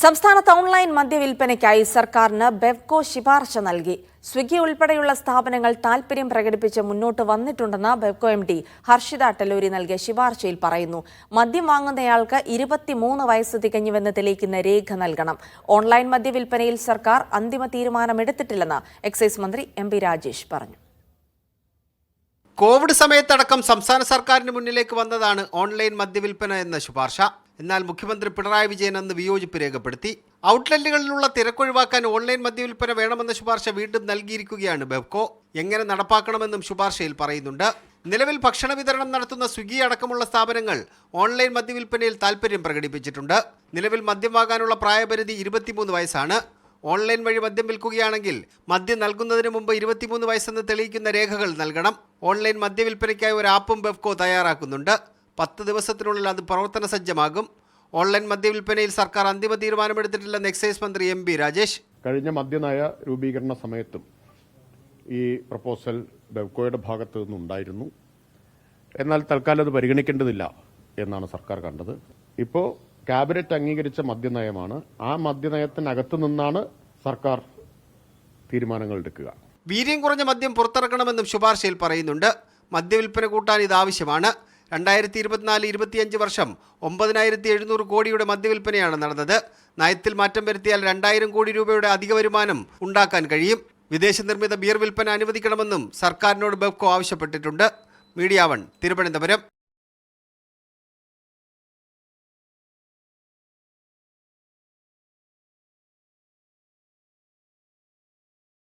സംസ്ഥാനത്ത് ഓൺലൈൻ മദ്യവിൽപ്പനയ്ക്കായി സർക്കാരിന് ബെവ്കോ ശുപാർശ നൽകി. സ്വിഗ്ഗി ഉൾപ്പെടെയുള്ള സ്ഥാപനങ്ങൾ താൽപര്യം പ്രകടിപ്പിച്ച് മുന്നോട്ട് വന്നിട്ടുണ്ടെന്ന് ബെവ്കോ എംഡി ഹർഷിത ടെല്ലൂരി നൽകിയ ശുപാർശയിൽ പറയുന്നു. മദ്യം വാങ്ങുന്നയാൾക്ക് 23 വയസ്സ് തികഞ്ഞുവെന്ന് തെളിയിക്കുന്ന രേഖ നൽകണം. ഓൺലൈൻ മദ്യവിൽപ്പനയിൽ സർക്കാർ അന്തിമ തീരുമാനമെടുത്തിട്ടില്ലെന്ന് എക്സൈസ് മന്ത്രി എം പി രാജേഷ് പറഞ്ഞു. കോവിഡ് സമയത്തടക്കം സംസ്ഥാന സർക്കാരിന് മുന്നിലേക്ക് വന്നതാണ് ഓൺലൈൻ മദ്യവിൽപ്പന എന്ന ശുപാർശ. എന്നാൽ മുഖ്യമന്ത്രി പിണറായി വിജയൻ അന്ന് വിയോജിപ്പ് രേഖപ്പെടുത്തി. ഔട്ട്ലെറ്റുകളിലുള്ള തിരക്കൊഴിവാക്കാൻ ഓൺലൈൻ മദ്യവിൽപ്പന വേണമെന്ന ശുപാർശ വീണ്ടും നൽകിയിരിക്കുകയാണ് ബെവ്കോ. എങ്ങനെ നടപ്പാക്കണമെന്നും ശുപാർശയിൽ പറയുന്നുണ്ട്. നിലവിൽ ഭക്ഷണ വിതരണം നടത്തുന്ന സ്വിഗ്ഗി അടക്കമുള്ള സ്ഥാപനങ്ങൾ ഓൺലൈൻ മദ്യവിൽപ്പനയിൽ താൽപര്യം പ്രകടിപ്പിച്ചിട്ടുണ്ട്. നിലവിൽ മദ്യം വാങ്ങാനുള്ള പ്രായപരിധി 23 വയസ്സാണ്. ഓൺലൈൻ വഴി മദ്യം വിൽക്കുകയാണെങ്കിൽ മദ്യം നൽകുന്നതിന് മുമ്പ് 23 വയസ്സെന്ന് തെളിയിക്കുന്ന രേഖകൾ നൽകണം. ഓൺലൈൻ മദ്യവിൽപ്പനയ്ക്കായി ഒരു ആപ്പും ബെവ്കോ തയ്യാറാക്കുന്നുണ്ട്. 10 ദിവസത്തിനുള്ളിൽ അത് പ്രവർത്തന സജ്ജമാകും. ഓൺലൈൻ മദ്യവിൽപ്പനയിൽ സർക്കാർ അന്തിമ തീരുമാനമെടുത്തിട്ടില്ലെന്ന് എക്സൈസ് മന്ത്രി എം പി രാജേഷ്. കഴിഞ്ഞ മദ്യനയ രൂപീകരണ സമയത്തും ഈ പ്രപ്പോസൽ ബെവ്കോയുടെ ഭാഗത്തു നിന്നുണ്ടായിരുന്നു. എന്നാൽ തൽക്കാലം അത് പരിഗണിക്കേണ്ടതില്ല എന്നാണ് സർക്കാർ കണ്ടത്. ഇപ്പോൾ ക്യാബിനറ്റ് അംഗീകരിച്ച മദ്യനയമാണ്. ആ മദ്യനയത്തിനകത്തു നിന്നാണ് സർക്കാർ തീരുമാനങ്ങൾ എടുക്കുക. വീര്യം കുറഞ്ഞ മദ്യം പുറത്തിറക്കണമെന്നും ശുപാർശയിൽ പറയുന്നുണ്ട്. മദ്യവിൽപ്പന കൂട്ടാൻ ഇത് ആവശ്യമാണ്. 2024-25 വർഷം 9700 കോടിയുടെ മദ്യവിൽപ്പനയാണ് നടന്നത്. നയത്തിൽ മാറ്റം വരുത്തിയാൽ 2000 കോടി രൂപയുടെ അധിക വരുമാനം ഉണ്ടാക്കാൻ കഴിയും. വിദേശ നിർമ്മിത ബിയർ വിൽപ്പന അനുവദിക്കണമെന്നും സർക്കാരിനോട് ബെവ്കോ ആവശ്യപ്പെട്ടിട്ടുണ്ട്. മീഡിയ 1 തിരുവനന്തപുരം.